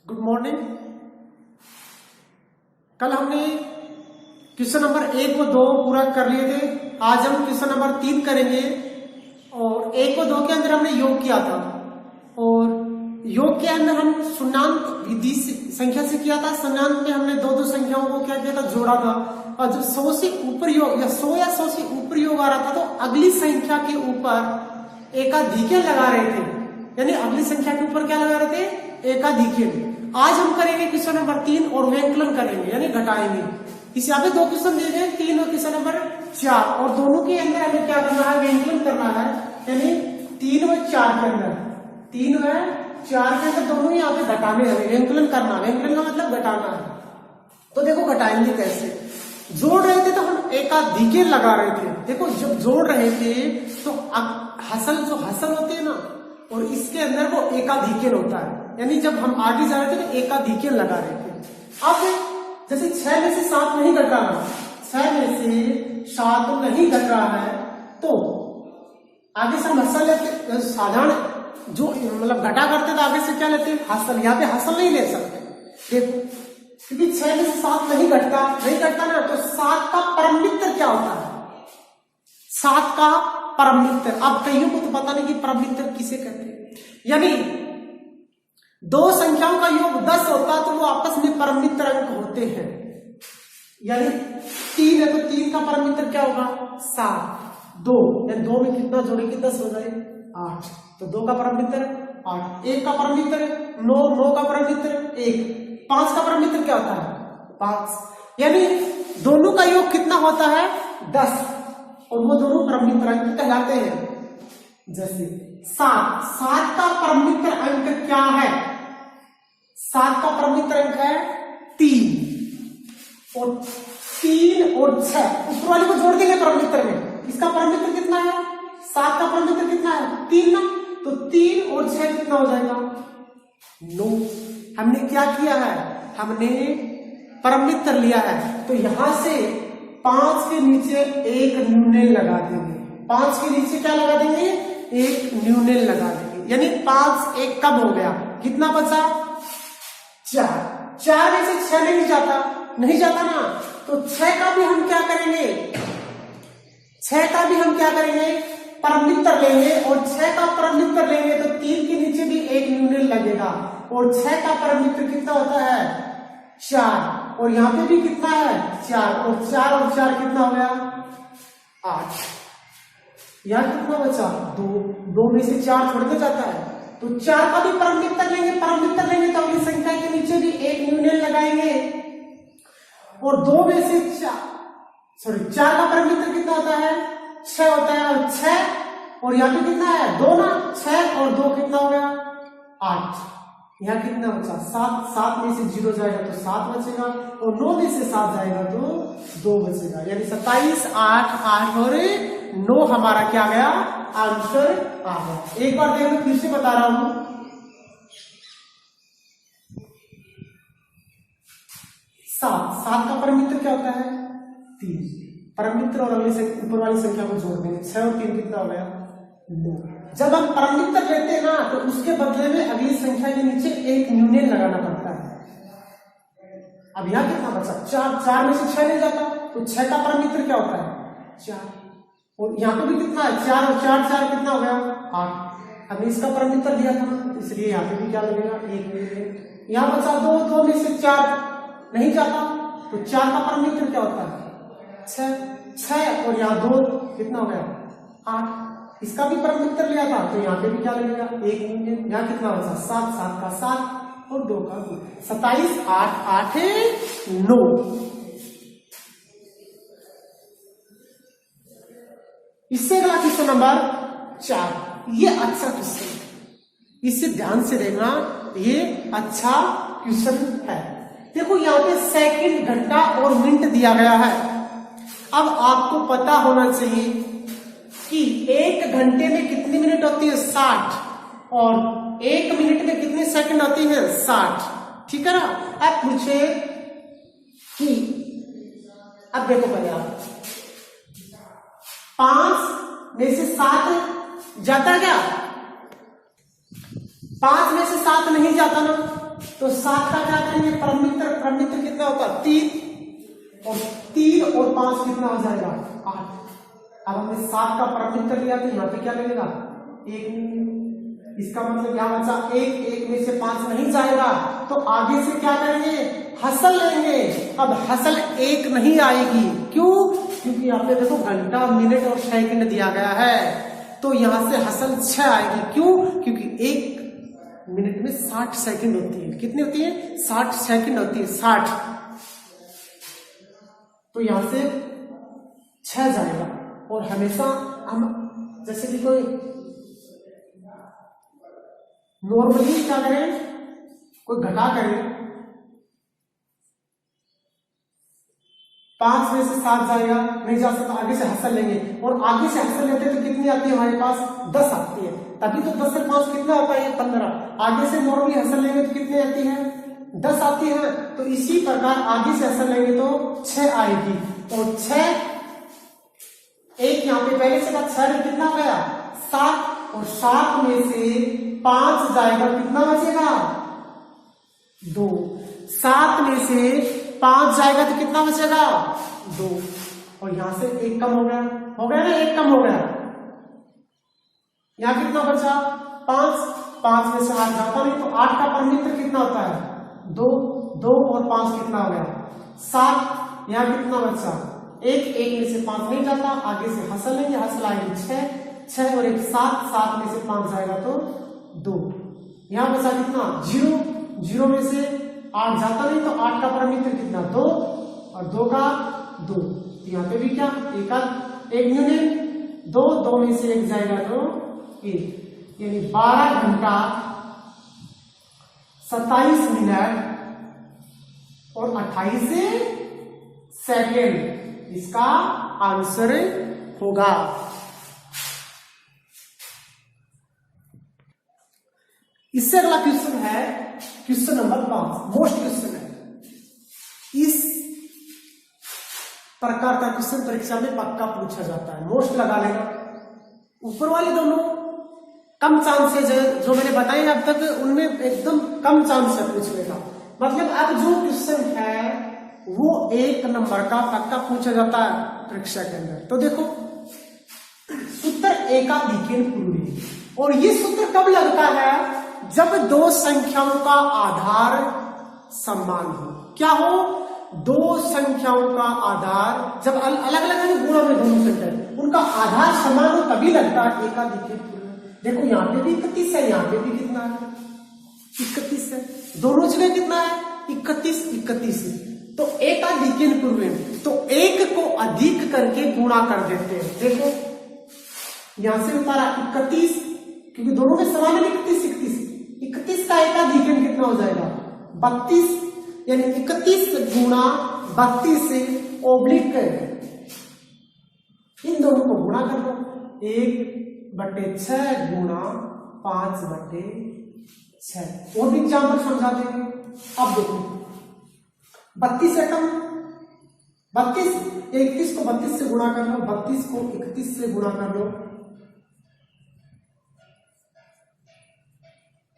Good morning. कल हमने question number 1 व 2 पूरा कर लिए थे। आज हम क्वेश्चन नंबर 3 करेंगे। और 1 व 2 के अंदर हमने योग किया था और योग के अंदर हम शून्यांक विधि संख्या से किया था। शून्यांक में हमने दो संख्याओं को क्या किया था, जोड़ा था। और जब 100 से ऊपर योग या 100 या 100 से ऊपर योग आ रहा था तो अगली संख्या के ऊपर एकाधिके लगा रहे थे, यानी अगली संख्या के ऊपर क्या लगा रहे थे, एकाधिके। आज हम करेंगे क्वेश्चन नंबर 3 और व्यंकलन करेंगे, यानी घटाएंगे। इस यहाँ पे 2 क्वेश्चन दिए गए, 3 और क्वेश्चन नंबर 4, और दोनों के अंदर हमें क्या करना है, व्यंकलन करना है। यानी 3 व 4 के अंदर, 3 व 4 के अंदर दोनों यहाँ पे घटाने हमें व्यंकलन करना। व्यंकलन का मतलब घटाना है। तो देखो घटाएंगे कैसे। जोड़ रहे थे तो हम एकाधिके लगा रहे थे। देखो जब जोड़ रहे थे तो हसल जो हसल होते हैं ना, और इसके अंदर वो एकाधिके होता है, यानी जब हम आगे जा रहे थे तो एकाधिके लगा रहे थे। अब जैसे 6 में से 7 नहीं घट रहा है, 6 में से 7 नहीं घट रहा है, तो आगे से हम हसल लेते, साधारण जो मतलब घटा करते तो आगे से क्या लेते हैं, हसल। यहाँ पे हसल नहीं ले सकते, देखो, क्योंकि 6 में से 7 नहीं घटता ना, तो 7 का परम मित्र क्या होता है, 7 का परम मित्र। अब कईयों को तो पता नहीं कि परम मित्र किसे कहते हैं। यानी 2 संख्याओं का योग 10 होता है तो वो आपस में परम मित्र अंक होते हैं। यानी 3 है तो 3 का परम मित्र क्या होगा, 7। 2 यानी 2 में कितना जोड़ेंगे, 10 हो जाए 8, तो 2 का परम मित्र 8। 1 का परम मित्र 9, 9 का परम मित्र 1, 5 का परम मित्र क्या होता है, 5। यानी दोनों का योग कितना होता है, 10, और वो दोनों परम मित्र अंक कहलाते हैं। जैसे 7 का परम मित्र अंक क्या है, 7 का परम मित्र अंक है 3, और 3 और 6 ऊपर वाले को जोड़ देंगे परम मित्र में। इसका परम मित्र कितना है, 7 का परम मित्र कितना है, 3 ना, तो 3 और 6 कितना हो जाएगा, 9। हमने क्या किया है, हमने परम मित्र लिया है, तो यहां से 5 के नीचे एक न्यूनल लगा देंगे। 5 के नीचे क्या लगा देंगे, एक न्यूनल लगा देंगे। यानी 5 1 कब हो गया, कितना बचा, 4। 4 में से 6 नहीं जाता ना, तो 6 का भी हम क्या करेंगे, 6 का भी हम क्या करेंगे, परम मित्र लेंगे। और 6 का परम मित्र लेंगे तो 3 के नीचे भी एक न्यूनल लगेगा, और 6 का परम मित्र कितना होता है, 4, और यहाँ पे भी कितना है, 4, और 4 कितना हो गया, 8। यहाँ कितना बचा, 2 में से 4 छोड़ते जाता है, तो 4 का भी परम मित्र लेंगे। परम मित्र लेंगे तो अगली संख्या के नीचे भी एक न्यूनल लगाएंगे, और 2 में से 4 का परम मित्र कितना होता है, 6 होता है, और 6 और यहाँ पे कितना है, 2 ना, 6 और 2 कितना हो गया, 8। यहाँ कितना बचा, 7 में से 0 जाएगा तो 7 बचेगा, और 9 में से 7 जाएगा तो 2 बचेगा। यानी 27, 8 और 9 हमारा क्या गया, आंसर आ गया। एक बार देखो, फिर से बता रहा हूं, 7 का परम मित्र क्या होता है, 3। परम मित्र और अगले से ऊपर वाली संख्या को जोड़ देंगे, 6 और 3 कितना हो गया, 9। जब हम परम मित्र लेते हैं ना, तो उसके बदले में अगली संख्या के नीचे एक न्यूनल लगाना पड़ता है। अब यहाँ कितना बचा, 4 में से 6 नहीं जाता, तो 6 का परम मित्र क्या होता है, 4, और यहाँ पे भी कितना है, 4 और 4 कितना हो गया, 8। हमने इसका परम मित्र दिया था ना, इसलिए यहाँ पे भी क्या लगेगा, 1। यहाँ बचा 2 में से 4 नहीं जाता, तो 4 का परम मित्र क्या होता है, 6, और यहाँ 2 कितना हो गया, 8। इसका भी परम मित्र लिया था, तो यहाँ पे भी क्या लगेगा, 1। यहाँ कितना बचा, 7 का 7 और 2 का 2, 27, 8 9। इससे अगला क्वेश्चन नंबर 4, ये अच्छा क्वेश्चन है, इसे ध्यान से देखना, ये अच्छा क्वेश्चन है। देखो यहाँ पे सेकंड, घंटा और मिनट दिया गया है। अब आपको पता होना चाहिए कि 1 घंटे में कितनी मिनट होती है, 60, और 1 मिनट में कितनी सेकंड होती है, 60। ठीक है ना। अब पूछे कि, अब देखो पहले आप, 5 में से 7 जाता क्या, 5 में से 7 नहीं जाता ना, तो 7 का क्या करेंगे परमित्र, परमित्र कितना होता है 3 और 5 कितना हो जाएगा 8। अब हमने 7 का परमित्र लिया तो यहाँ पे क्या लगेगा 1, इसका मतलब यहाँ बचा 1 में से 5 नहीं जाएगा, तो आगे से क्या करेंगे हसल लेंगे। अब हसल 1 नहीं आएगी, क्यों? क्योंकि यहाँ पे देखो घंटा मिनट और सेकंड दिया गया है, तो यहां से हसल 6 आएगी। क्यों? क्योंकि 1 मिनट में 60 सेकंड होती है। कितनी होती है 60 सेकंड होती है 60, तो यहां से 6 जाएगा। और हमेशा हम जैसे कि कोई नॉर्मली क्या करें, कोई घटा करें 5 में से 7 जाएगा, नहीं जा सकता, आगे से हसल लेंगे, और आगे से हसल लेते हैं तो कितनी आती है हमारे पास 10 आती है, तभी तो 10 से 5 कितना होता है 15। आगे से नॉर्मली हसल लेंगे तो कितनी आती है 10 आती है। तो इसी प्रकार आगे से हसल लेंगे तो 6 आएगी, और 6 एक यहाँ पे पहले से 6 में कितना हो गया 7, और 7 में से 5 जाएगा, कितना बचेगा 2। 7 में से 5 जाएगा तो कितना बचेगा 2, और यहां से 1 कम हो गया ना, 1 कम हो गया। यहां कितना बचा 5 में से 8 जाता नहीं, तो 8 का परमित्र कितना होता है 2 और 5 कितना हो गया 7। यहां कितना बचा 1 में से 5 नहीं जाता, आगे से हसल लेंगे, हसल आएगी 6 और 1 7 में से 5 जाएगा तो 2। यहां बचा कितना 0 में से 8 जाता नहीं, तो 8 का परमित्र कितना 2 और 2 का 2। यहाँ पे भी क्या एक यूनिट 2 में से 1 जाएगा तो 1, यानी 12 घंटा 27 मिनट और 28 सेकेंड इसका आंसर होगा। इससे अगला क्वेश्चन है क्वेश्चन नंबर 5, मोस्ट क्वेश्चन है। इस प्रकार का क्वेश्चन परीक्षा में पक्का पूछा जाता है, मोस्ट लगा लेना। ऊपर वाले दोनों कम चांसेज है जो मैंने बताए अब तक, उनमें एकदम कम चांस है पूछने का। मतलब अब जो क्वेश्चन है वो 1 नंबर का पक्का पूछा जाता है परीक्षा के अंदर। तो देखो सूत्र एकाधिकेन पूर्वी, और ये सूत्र कब लगता है जब 2 संख्याओं का आधार समान हो। क्या हो 2 संख्याओं का आधार जब अलग अलग गुणा में दोनों संख्या उनका आधार समान हो तभी लगता है एकाधिकेन पूर्वी। देखो यहाँ पे भी 31 है, यहाँ पे भी कितना है 31 है, दोनों जगह कितना है 31 है, तो एकाधिकेन पूर्वी, तो 1 को अधिक करके गुणा कर देते हैं। देखो यहां से उतारा 31, क्योंकि दोनों में समान है 31 का एकाधिकेन कितना हो जाएगा 32, यानी 31 गुणा 32 से ओब्लिक इन दोनों को गुणा कर दो, 1/6 गुणा 5/6। और भी एग्जाम्पल समझा देंगे। अब देखो 32 से कम 32, 31 को 32 से गुणा कर लो, 32 को 31 से गुणा कर लो,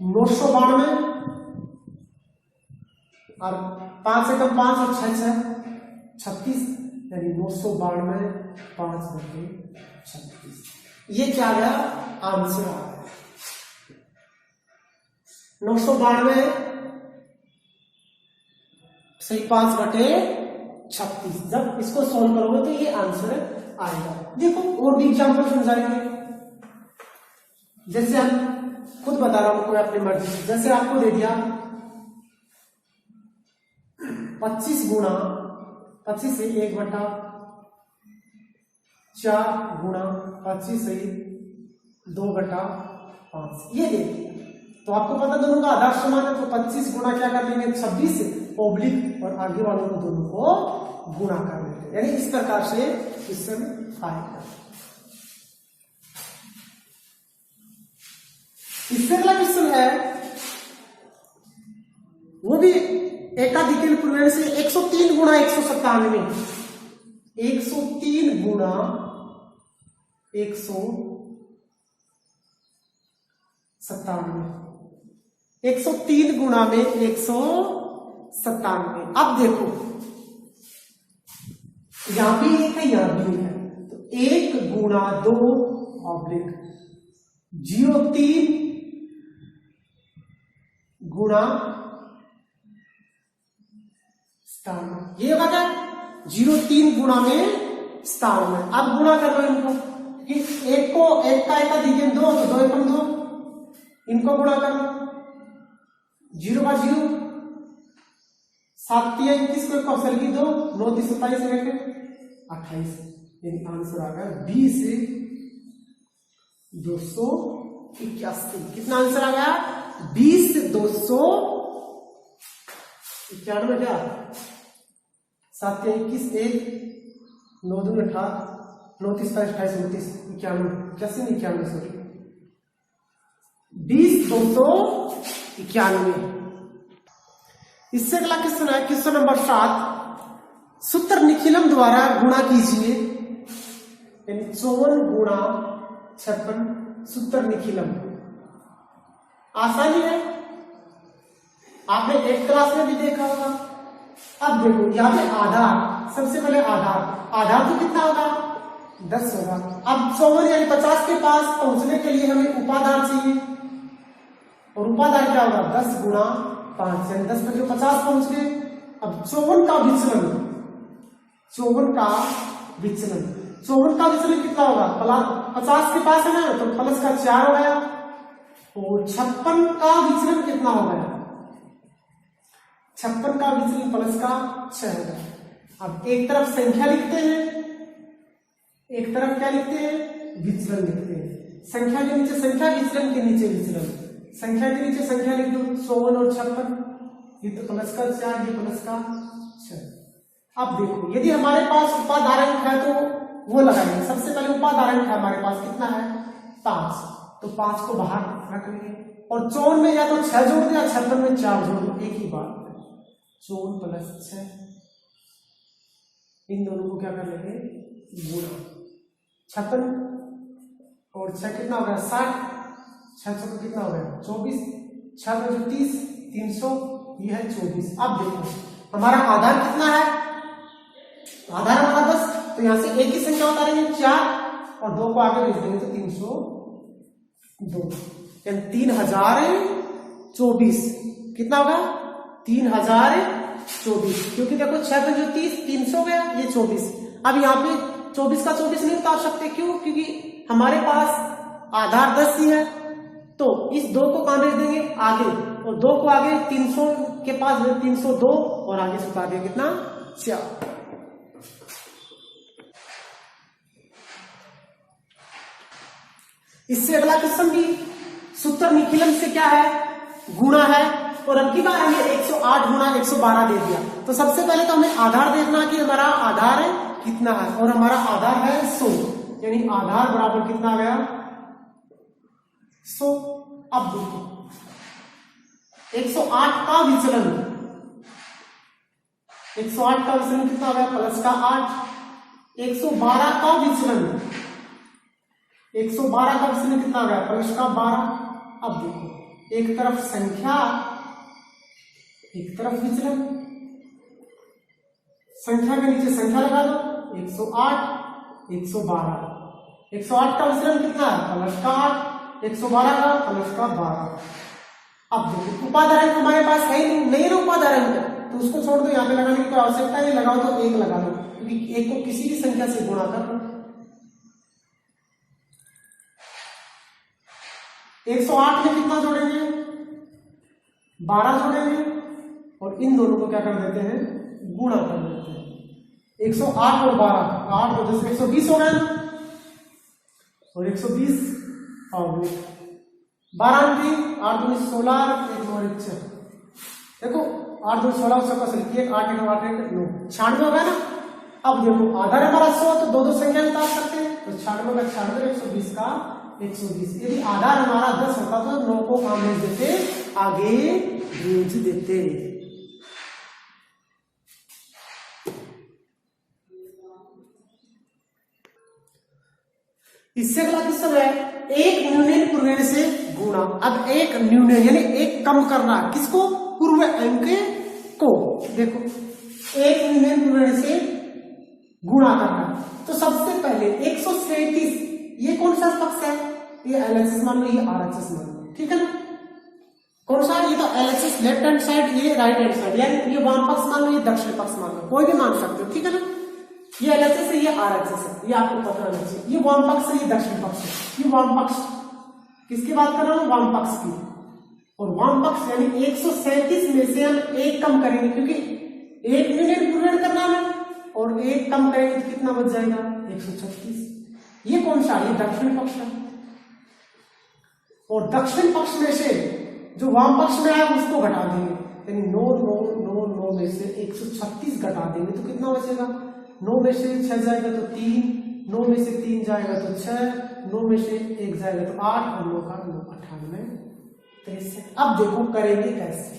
992, और 5 से कम 5 और 6 36, यानी 992 5/36। ये क्या गया आंसर आ गया 992 सही 5/36। जब इसको सॉल्व करोगे तो ये आंसर आएगा। देखो और भी एग्जाम्पल समझाएंगे, जैसे हम खुद बता रहा हूं, कोई अपनी मर्जी से, जैसे आपको दे दिया 25 गुणा 25 से 1/4 गुणा 25 से 2/5, ये दे दिया। तो आपको पता दोनों का आधार समान है, तो 25 गुणा क्या कर लेंगे 26 ओब्लिक, और आगे वालों को दोनों को गुणा कर लेते हैं। यानी इस प्रकार से क्वेश्चन आएगा। इससे अगला क्वेश्चन है वो भी एकाधिकेन पूर्वी से 103 गुणा 197, 103 गुणा 197, 103 गुणा में 197। अब देखो यहां भी एक है, यहां भी एक है, तो 1 गुणा 2 ऑब्लिक 03 गुणा सतानवे, ये होगा क्या 03 गुणा में 97। अब गुणा कर लो इनको, कि एक को एक का दीजिए 2, तो 2 एकम 2, इनको गुणा कर लो 0 का 0, 7 3 21 को एक अवसर की 2, 9 3 27 28, यानी आंसर आ गया 20 281। कितना आंसर आ गया 20 291। क्या 7 3 21 1 9 2 18 9 3 27 28 29 91 सॉरी 20 291। इससे अगला क्वेश्चन है क्वेश्चन नंबर 7, सूत्र निखिलम द्वारा गुणा कीजिए, यानी 54 गुणा 56 सूत्र निखिलम। आसानी है, आपने 8th क्लास में भी देखा होगा। अब देखो यहां पे आधार, सबसे पहले आधार तो कितना होगा 10 होगा। अब 54 यानी 50 के पास पहुंचने के लिए हमें उपाधार चाहिए, और उपाधार क्या होगा 10 गुणा 5, यानी 10 पर जो 50 पहुंच गए। अब 54 का विचलन कितना होगा 50 के पास है ना, तो प्लस का 4 हो गया, और 56 का विचलन कितना हो गया 56 का विचलन प्लस का 6 हो गया। अब एक तरफ संख्या लिखते हैं, एक तरफ क्या लिखते हैं विचलन लिखते हैं। संख्या के नीचे संख्या, विचलन के नीचे विचलन। संख्या के नीचे संख्या लिख दो 54 और 56, ये तो प्लस का 4, ये प्लस का 6। अब देखो यदि हमारे पास उपाधारक है तो वो लगाएंगे। सबसे पहले उपाधारक है हमारे पास कितना है 5, तो 5 को बाहर रख लेंगे, और 54 में या तो 6 जोड़ दो या 56 में 4 जोड़ दो, एक ही बात है 54 प्लस 6। इन दोनों को क्या कर लेंगे गुणा, 56 और 6 कितना हो गया 60, 6 को कितना हो गया 24, 6 में 30 300, ये है 24। अब देखो हमारा आधार कितना है, आधार हमारा 10, तो यहां से एक ही संख्या उतारेंगे 4, और 2 को आगे भेज देंगे तो 302, यानी 3024। कितना होगा 3024, क्योंकि देखो 6 में जो 30 300 गया, ये 24। अब यहाँ पे 24 का 24 नहीं उतार सकते, क्यों, क्योंकि हमारे पास आधार 10 ही है, तो इस 2 को कहां भेज देंगे आगे, और 2 को आगे 300 के पास 302, और आगे से उतार देंगे कितना 4। इससे अगला क्वेश्चन भी सूत्र निखिलम से क्या है गुणा है, और अब की बार हमें 108 गुणा 112 दे दिया। तो सबसे पहले तो हमें आधार देखना कि हमारा आधार है कितना है, और हमारा आधार है 100, यानी आधार बराबर कितना आ गया 100। अब देखो 108 का विचलन, 108 का विचलन कितना हो गया प्लस का 8, 112 का विचलन, 112 का विचलन कितना हो गया प्लस का 12। अब देखो एक तरफ संख्या, एक तरफ विचलन, संख्या के नीचे संख्या लगा दो 108 112, 108 का विचलन कितना है प्लस का 8, 112 का प्लस का 12। अब देखो उपाधारण हमारे पास है ही नहीं ना उपाधारण, तो उसको छोड़ दो, यहाँ पे लगाने की कोई आवश्यकता नहीं, लगाओ तो 1 लगा लो, क्योंकि 1 को किसी भी संख्या से गुणा कर लो। 108 में कितना जोड़ेंगे 12 जोड़ेंगे, और इन दोनों को क्या कर देते हैं गुणा कर देते हैं। 108 और 12, 8 और 10 120 हो गए ना, और 120 और 12 3 8 2 16 1 और 1 6, देखो 8 2 16 उसका फसल किए 8 1 8 1 9 96 हो गया ना। अब देखो आधार हमारा 100, तो दो संख्या उतार सकते हैं, तो 96 का 96, 120 का 120। यदि आधार हमारा 10 होता तो 9 को कहां भेज देते आगे भेज देते। इससे अगला क्वेश्चन है एक न्यूनन पूर्णांक से गुणा। अब एक न्यूनन यानी एक कम करना, किसको? पूर्व अंक को। देखो एक न्यूनन पूर्णांक से गुणा करना, तो सबसे पहले 137 ये कौन सा पक्ष है? ये एलएचएस मान लो, ये आरएचएस मान लो, ठीक है ना? कौन सा? ये तो एलएचएस लेफ्ट हैंड साइड, ये राइट हैंड साइड, यानी ये वाम पक्ष मान लो, ये दक्षिण पक्ष मान लो, कोई भी मान सकते हो, ठीक है ना? ये एलएचएस है, ये आरएचएस है, ये आपको पता होना चाहिए। ये वाम पक्ष है, ये दक्षिण पक्ष है। ये वाम पक्ष किसकी बात कर रहा हूं? वाम पक्ष की। और वाम पक्ष यानी 137 में से हम एक कम करेंगे, क्योंकि एक यूनिट पूर्ण करना है, और एक कम करेंगे तो कितना बच जाएगा? 136। ये कौन सा? ये दक्षिण पक्ष है। और दक्षिण पक्ष में से जो वाम पक्ष में आया उसको घटा देंगे, यानी 9 में से 136 घटा देंगे तो कितना बचेगा? 9 में से 6 जाएगा तो 3, 9 में से 3 जाएगा तो 6, 9 में से 1 जाएगा तो 8, और 9 का 9 98 63। अब देखो करेंगे कैसे।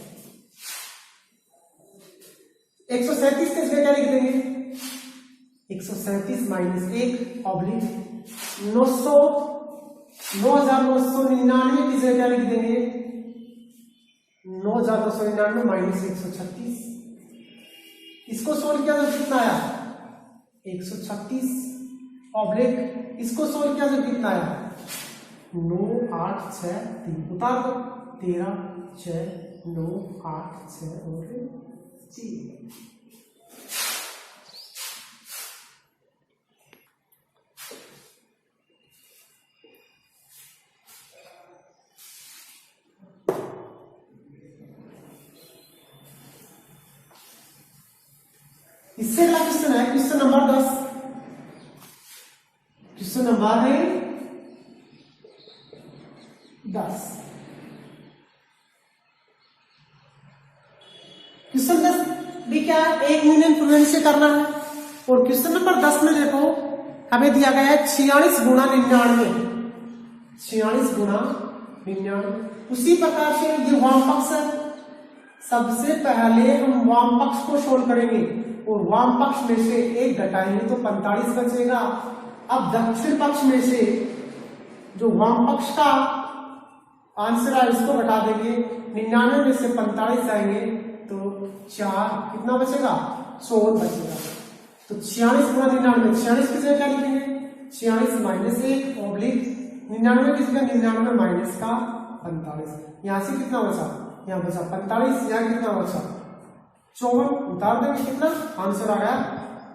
137 के जगह क्या लिख देंगे? 137 माइनस 1 ऑब्लिक 9999 की जगह क्या लिख देंगे? 9999 माइनस 136। इसको सोल्व किया तो कितना आया? 136 ऑब्लिक इसको सोल्व किया तो कितना आया? 9 8 6 3 उतार दो 13 6 9 8 6 और 3। इससे अगला क्वेश्चन है क्वेश्चन नंबर 10। क्वेश्चन नंबर है 10। क्वेश्चन 10 भी क्या है? एक यूनियन प्रूवेंस से करना है। और क्वेश्चन नंबर 10 में देखो हमें दिया गया है 46 गुणा 99। 46 गुणा 99। उसी प्रकार से ये वाम पक्ष है। सबसे पहले हम वाम पक्ष को सोल्व करेंगे, और वाम पक्ष में से 1 घटाएंगे तो 45 बचेगा। अब दक्षिण पक्ष में से जो वाम पक्ष का आंसर है उसको घटा देंगे। 99 में से 45 आएंगे तो 4 कितना बचेगा? 54 बचेगा। तो 46 गुणा 99, 46 की जगह क्या लिखेंगे? 46 माइनस 1 ऑब्लिक 99 की जगह 99 माइनस का 45। यहां से कितना बचा? यहाँ बचा 45, यहाँ कितना बचा? 54 उतार देंगे, कितना आंसर आ गया?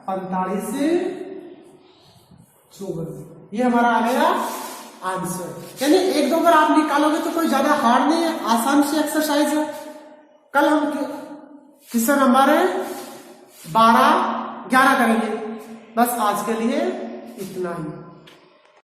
45 से 54। ये हमारा आ गया आंसर। यानी 1 2 बार आप निकालोगे तो कोई ज्यादा हार्ड नहीं है, आसान सी एक्सरसाइज है। कल हम क्वेश्चन नंबर 12 11 करेंगे। बस आज के लिए इतना ही।